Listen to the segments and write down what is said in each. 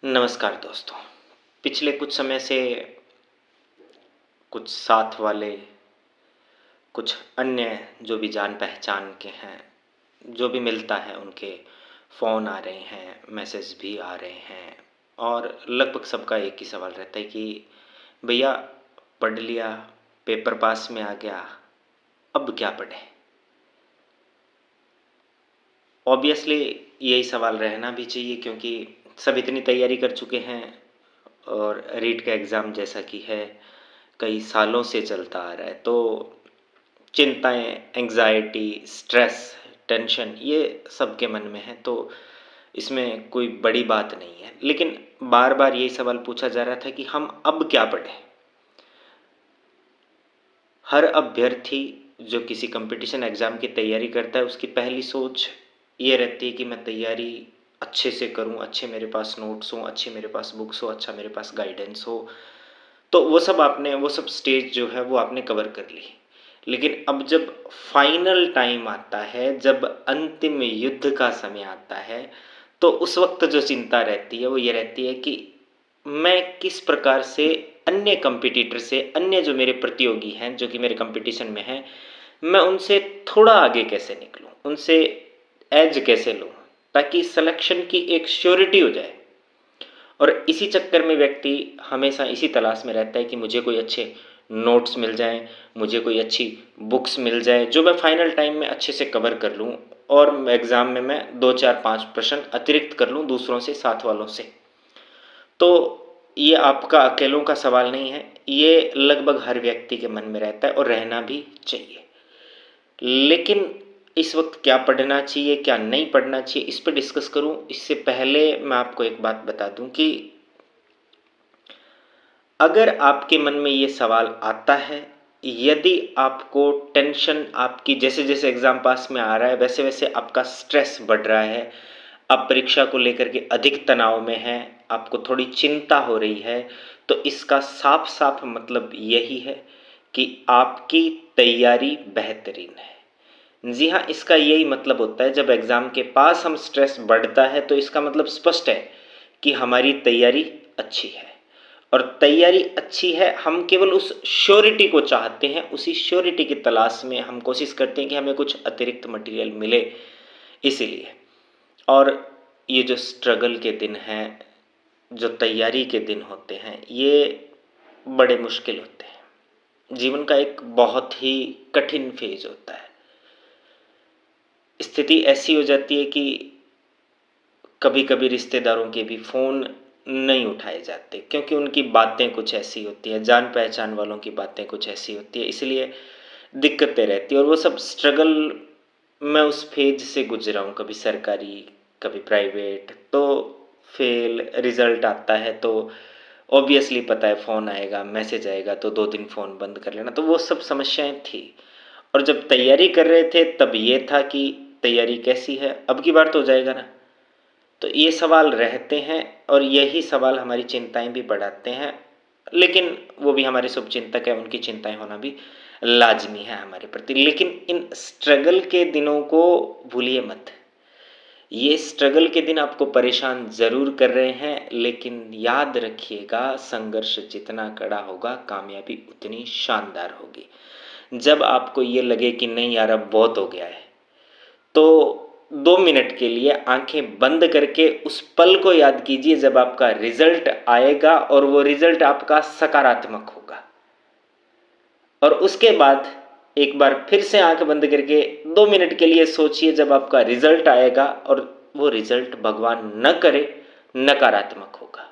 नमस्कार दोस्तों। पिछले कुछ समय से कुछ साथ वाले, कुछ अन्य जो भी जान पहचान के हैं, जो भी मिलता है उनके फ़ोन आ रहे हैं, मैसेज भी आ रहे हैं और लगभग सबका एक ही सवाल रहता है कि भैया पढ़ लिया, पेपर पास में आ गया, अब क्या पढ़ें? ऑब्वियसली यही सवाल रहना भी चाहिए क्योंकि सब इतनी तैयारी कर चुके हैं और रीट का एग्ज़ाम जैसा कि है कई सालों से चलता आ रहा है, तो चिंताएं, एंग्जाइटी, स्ट्रेस, टेंशन ये सबके मन में है, तो इसमें कोई बड़ी बात नहीं है। लेकिन बार बार यही सवाल पूछा जा रहा था कि हम अब क्या पढ़ें। हर अभ्यर्थी जो किसी कंपटीशन एग्ज़ाम की तैयारी करता है उसकी पहली सोच ये रहती है कि मैं तैयारी अच्छे से करूं, अच्छे मेरे पास नोट्स हों, अच्छे मेरे पास बुक्स हो, अच्छा मेरे पास गाइडेंस हो। तो वो सब स्टेज जो है वो आपने कवर कर ली। लेकिन अब जब फाइनल टाइम आता है, जब अंतिम युद्ध का समय आता है, तो उस वक्त जो चिंता रहती है वो ये रहती है कि मैं किस प्रकार से अन्य कंपटीटर से, अन्य जो मेरे प्रतियोगी हैं जो कि मेरे कंपटीशन में हैं, मैं उनसे थोड़ा आगे कैसे निकलूं, उनसे एज कैसे लूं, ताकि सिलेक्शन की एक श्योरिटी हो जाए। और इसी चक्कर में व्यक्ति हमेशा इसी तलाश में रहता है कि मुझे कोई अच्छे नोट्स मिल जाएं, मुझे कोई अच्छी बुक्स मिल जाए जो मैं फाइनल टाइम में अच्छे से कवर कर लूं और एग्ज़ाम में मैं 2 4 5 प्रश्न अतिरिक्त कर लूं दूसरों से, साथ वालों से। तो ये आपका अकेलों का सवाल नहीं है, ये लगभग हर व्यक्ति के मन में रहता है और रहना भी चाहिए। लेकिन इस वक्त क्या पढ़ना चाहिए, क्या नहीं पढ़ना चाहिए, इस पर डिस्कस करूं इससे पहले मैं आपको एक बात बता दूं कि अगर आपके मन में ये सवाल आता है, यदि आपको टेंशन, आपकी जैसे जैसे एग्ज़ाम पास में आ रहा है वैसे वैसे आपका स्ट्रेस बढ़ रहा है, आप परीक्षा को लेकर के अधिक तनाव में हैं, आपको थोड़ी चिंता हो रही है, तो इसका साफ साफ मतलब यही है कि आपकी तैयारी बेहतरीन है। जी हाँ, इसका यही मतलब होता है। जब एग्ज़ाम के पास हम स्ट्रेस बढ़ता है तो इसका मतलब स्पष्ट है कि हमारी तैयारी अच्छी है। और तैयारी अच्छी है, हम केवल उस श्योरिटी को चाहते हैं, उसी श्योरिटी की तलाश में हम कोशिश करते हैं कि हमें कुछ अतिरिक्त मटेरियल मिले, इसीलिए। और ये जो स्ट्रगल के दिन हैं, जो तैयारी के दिन होते हैं, ये बड़े मुश्किल होते हैं। जीवन का एक बहुत ही कठिन फेज होता है। स्थिति ऐसी हो जाती है कि कभी कभी रिश्तेदारों के भी फ़ोन नहीं उठाए जाते क्योंकि उनकी बातें कुछ ऐसी होती हैं, जान पहचान वालों की बातें कुछ ऐसी होती है, इसलिए दिक्कतें रहती हैं। और वो सब स्ट्रगल मैं उस फेज से गुजरा हूँ, कभी सरकारी, कभी प्राइवेट। तो फेल रिजल्ट आता है तो ऑब्वियसली पता है फ़ोन आएगा, मैसेज आएगा, तो 2 दिन फ़ोन बंद कर लेना, तो वो सब समस्याएं थी। और जब तैयारी कर रहे थे तब ये था कि तैयारी कैसी है, अब की बार तो हो जाएगा ना। तो ये सवाल रहते हैं और यही सवाल हमारी चिंताएं भी बढ़ाते हैं। लेकिन वो भी हमारे शुभचिंतक हैं, उनकी चिंताएं होना भी लाजमी है हमारे प्रति। लेकिन इन स्ट्रगल के दिनों को भूलिए मत। ये स्ट्रगल के दिन आपको परेशान ज़रूर कर रहे हैं, लेकिन याद रखिएगा, संघर्ष जितना कड़ा होगा कामयाबी उतनी शानदार होगी। जब आपको ये लगे कि नहीं यार अब बहुत हो गया है, तो 2 मिनट के लिए आंखें बंद करके उस पल को याद कीजिए जब आपका रिजल्ट आएगा और वो रिजल्ट आपका सकारात्मक होगा। और उसके बाद एक बार फिर से आंख बंद करके 2 मिनट के लिए सोचिए जब आपका रिजल्ट आएगा और वो रिजल्ट भगवान न करे नकारात्मक होगा,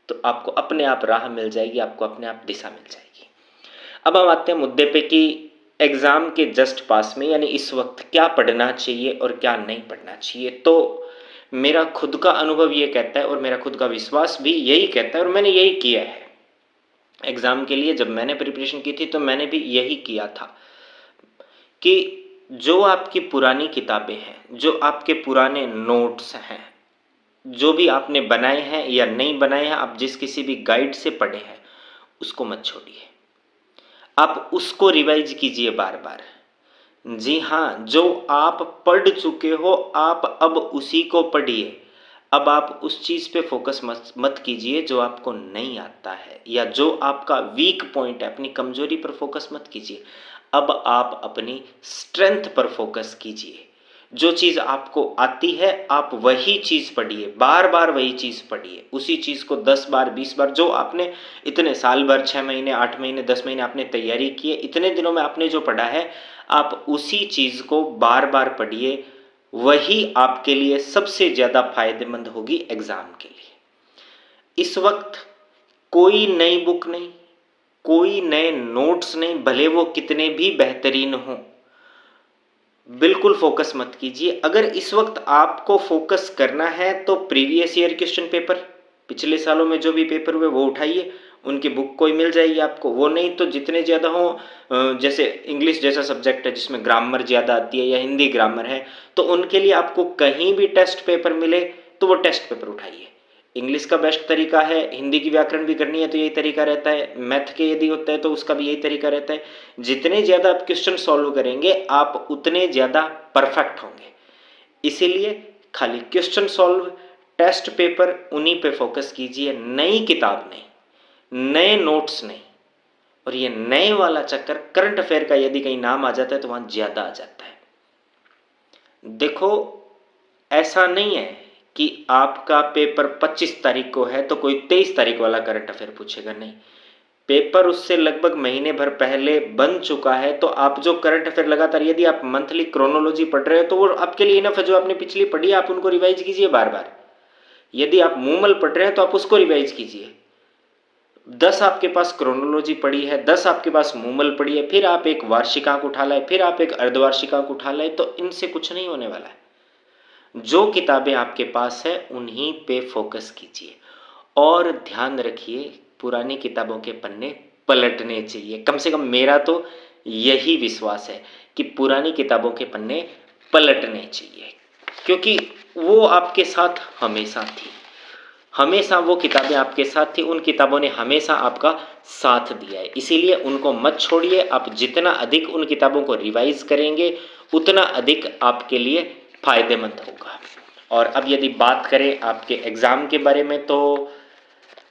तो आपको अपने आप राह मिल जाएगी, आपको अपने आप दिशा मिल जाएगी। अब हम आते हैं मुद्दे पे कि एग्ज़ाम के जस्ट पास में यानी इस वक्त क्या पढ़ना चाहिए और क्या नहीं पढ़ना चाहिए। तो मेरा खुद का अनुभव ये कहता है और मेरा खुद का विश्वास भी यही कहता है और मैंने यही किया है। एग्ज़ाम के लिए जब मैंने प्रिपरेशन की थी तो मैंने भी यही किया था कि जो आपकी पुरानी किताबें हैं, जो आपके पुराने नोट्स हैं, जो भी आपने बनाए हैं या नहीं बनाए हैं, आप जिस किसी भी गाइड से पढ़े हैं, उसको मत छोड़िए। आप उसको रिवाइज कीजिए बार बार। जी हाँ, जो आप पढ़ चुके हो आप अब उसी को पढ़िए। अब आप उस चीज़ पे फोकस मत मत कीजिए जो आपको नहीं आता है या जो आपका वीक पॉइंट है, अपनी कमजोरी पर फोकस मत कीजिए। अब आप अपनी स्ट्रेंथ पर फोकस कीजिए। जो चीज़ आपको आती है आप वही चीज़ पढ़िए, बार बार वही चीज़ पढ़िए, उसी चीज़ को 10 बार 20 बार, जो आपने इतने साल भर 6 महीने 8 महीने 10 महीने आपने तैयारी की है, इतने दिनों में आपने जो पढ़ा है आप उसी चीज़ को बार बार पढ़िए। वही आपके लिए सबसे ज़्यादा फायदेमंद होगी एग्ज़ाम के लिए। इस वक्त कोई नई बुक नहीं, कोई नए नोट्स नहीं, भले वो कितने भी बेहतरीन हों, बिल्कुल फोकस मत कीजिए। अगर इस वक्त आपको फोकस करना है तो प्रीवियस ईयर क्वेश्चन पेपर, पिछले सालों में जो भी पेपर हुए वो उठाइए, उनकी बुक कोई मिल जाएगी आपको। वो नहीं तो जितने ज़्यादा हो, जैसे इंग्लिश जैसा सब्जेक्ट है जिसमें ग्रामर ज़्यादा आती है या हिंदी ग्रामर है, तो उनके लिए आपको कहीं भी टेस्ट पेपर मिले तो वो टेस्ट पेपर उठाइए। इंग्लिश का बेस्ट तरीका है, हिंदी की व्याकरण भी करनी है तो यही तरीका रहता है, मैथ के यदि होता है तो उसका भी यही तरीका रहता है। जितने ज़्यादा आप क्वेश्चन सॉल्व करेंगे आप उतने ज़्यादा परफेक्ट होंगे। इसीलिए खाली क्वेश्चन सॉल्व, टेस्ट पेपर, उन्हीं पे फोकस कीजिए, नई किताब नहीं, नए नोट्स नहीं। और ये नए वाला चक्कर करंट अफेयर का यदि कहीं नाम आ जाता है तो वहां ज़्यादा आ जाता है। देखो, ऐसा नहीं है कि आपका पेपर 25 तारीख को है तो कोई 23 तारीख वाला करंट अफेयर पूछेगा, नहीं। पेपर उससे लगभग महीने भर पहले बन चुका है, तो आप जो करंट अफेयर लगातार, यदि आप मंथली क्रोनोलॉजी पढ़ रहे हो तो वो आपके लिए इनफ है। जो आपने पिछली पढ़ी आप उनको रिवाइज कीजिए बार बार। यदि आप मूमल पढ़ रहे हैं तो आप उसको रिवाइज कीजिए। 10 आपके पास क्रोनोलॉजी पड़ी है, 10 आपके पास मूमल पड़ी है, फिर आप एक वार्षिकांक उठा लाए, फिर आप एक अर्धवार्षिकांक उठा लाए, तो इनसे कुछ नहीं होने वाला है। जो किताबें आपके पास है उन्हीं पे फोकस कीजिए। और ध्यान रखिए, पुरानी किताबों के पन्ने पलटने चाहिए। कम से कम मेरा तो यही विश्वास है कि पुरानी किताबों के पन्ने पलटने चाहिए, क्योंकि वो आपके साथ हमेशा थी। हमेशा वो किताबें आपके साथ थी, उन किताबों ने हमेशा आपका साथ दिया है। इसीलिए उनको मत छोड़िए। आप जितना अधिक उन किताबों को रिवाइज करेंगे उतना अधिक आपके लिए फायदेमंद होगा। और अब यदि बात करें आपके एग्ज़ाम के बारे में, तो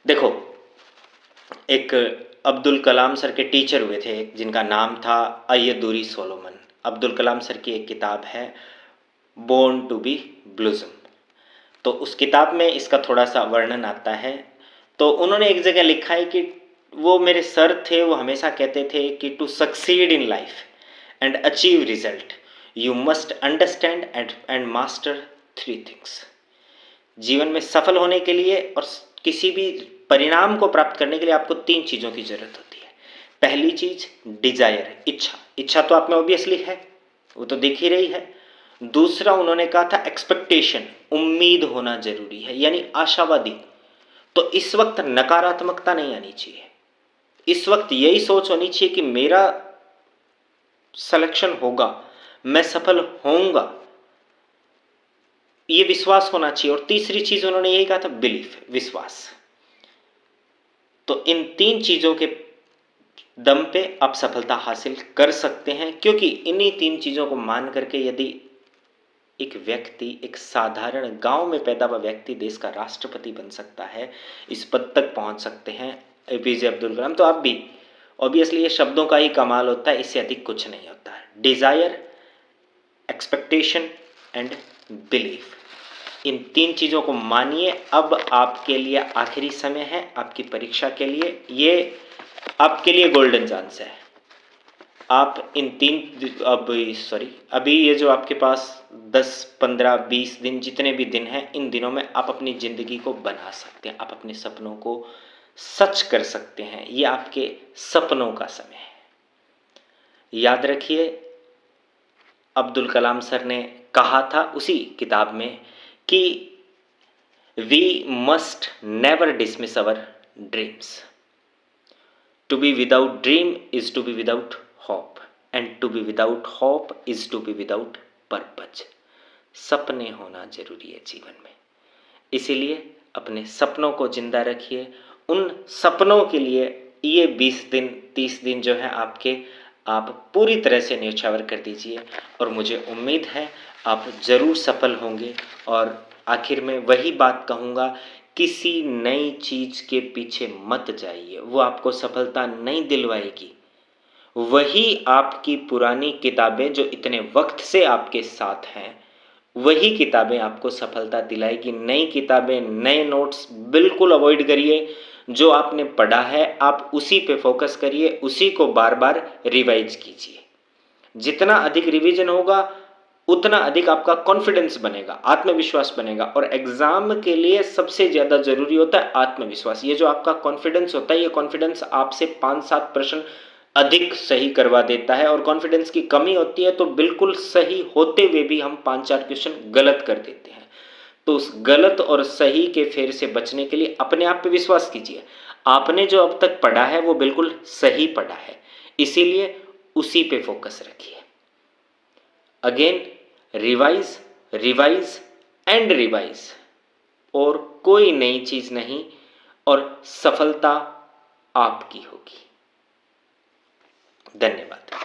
देखो, एक अब्दुल कलाम सर के टीचर हुए थे जिनका नाम था अय्यदुरी सोलोमन। अब्दुल कलाम सर की एक किताब है बोर्न टू बी ब्लूज़म, तो उस किताब में इसका थोड़ा सा वर्णन आता है। तो उन्होंने एक जगह लिखा है कि वो मेरे सर थे, वो हमेशा कहते थे कि to succeed in life and achieve result you must understand and master 3 things. जीवन में सफल होने के लिए और किसी भी परिणाम को प्राप्त करने के लिए आपको 3 चीज़ों की जरूरत होती है। पहली चीज डिजायर, इच्छा। इच्छा तो आप में ऑब्वियसली है, वो तो दिख ही रही है। दूसरा उन्होंने कहा था एक्सपेक्टेशन, उम्मीद होना जरूरी है, यानी आशावादी। तो इस वक्त नकारात्मकता नहीं आनी चाहिए। इस वक्त यही सोच होनी चाहिए कि मेरा सिलेक्शन होगा, मैं सफल होऊंगा, ये विश्वास होना चाहिए। और तीसरी चीज उन्होंने यही कहा था, बिलीफ, विश्वास। तो इन 3 चीजों के दम पे आप सफलता हासिल कर सकते हैं, क्योंकि इन्हीं 3 चीजों को मान करके यदि एक व्यक्ति, एक साधारण गांव में पैदा हुआ व्यक्ति देश का राष्ट्रपति बन सकता है, इस पद तक पहुंच सकते हैं एपीजे अब्दुल कलाम, तो आप भी। ऑब्वियसली ये शब्दों का ही कमाल होता है, इससे अधिक कुछ नहीं होता है। डिजायर, एक्सपेक्टेशन एंड बिलीफ, इन 3 चीज़ों को मानिए। अब आपके लिए आखिरी समय है, आपकी परीक्षा के लिए, ये आपके लिए गोल्डन चांस है। आप इन अभी ये जो आपके पास 10 15 20 दिन, जितने भी दिन हैं, इन दिनों में आप अपनी ज़िंदगी को बना सकते हैं, आप अपने सपनों को सच कर सकते हैं। ये आपके सपनों का समय है। याद रखिए, अब्दुल कलाम सर ने कहा था उसी किताब में कि we must never dismiss our dreams. To be without dream is to be without hope, and to be without hope is to be without purpose. सपने होना जरूरी है जीवन में, इसीलिए अपने सपनों को जिंदा रखिए। उन सपनों के लिए ये 20 दिन 30 दिन जो है आपके, आप पूरी तरह से न्यौछावर कर दीजिए। और मुझे उम्मीद है आप ज़रूर सफल होंगे और आखिर में वही बात कहूँगा, किसी नई चीज़ के पीछे मत जाइए, वो आपको सफलता नहीं दिलवाएगी। वही आपकी पुरानी किताबें जो इतने वक्त से आपके साथ हैं, वही किताबें आपको सफलता दिलाएगी। नई किताबें, नए नोट्स बिल्कुल अवॉइड करिए। जो आपने पढ़ा है आप उसी पे फोकस करिए, उसी को बार बार रिवाइज कीजिए। जितना अधिक रिवीजन होगा उतना अधिक आपका कॉन्फिडेंस बनेगा, आत्मविश्वास बनेगा। और एग्जाम के लिए सबसे ज़्यादा जरूरी होता है आत्मविश्वास। ये जो आपका कॉन्फिडेंस होता है, ये कॉन्फिडेंस आपसे 5-7 प्रश्न अधिक सही करवा देता है। और कॉन्फिडेंस की कमी होती है तो बिल्कुल सही होते हुए भी हम 5-4 क्वेश्चन गलत कर देते हैं। तो उस गलत और सही के फेर से बचने के लिए अपने आप पे विश्वास कीजिए। आपने जो अब तक पढ़ा है वो बिल्कुल सही पढ़ा है, इसीलिए उसी पे फोकस रखिए। Again, revise, revise and revise, और कोई नई चीज नहीं, और सफलता आपकी होगी। धन्यवाद।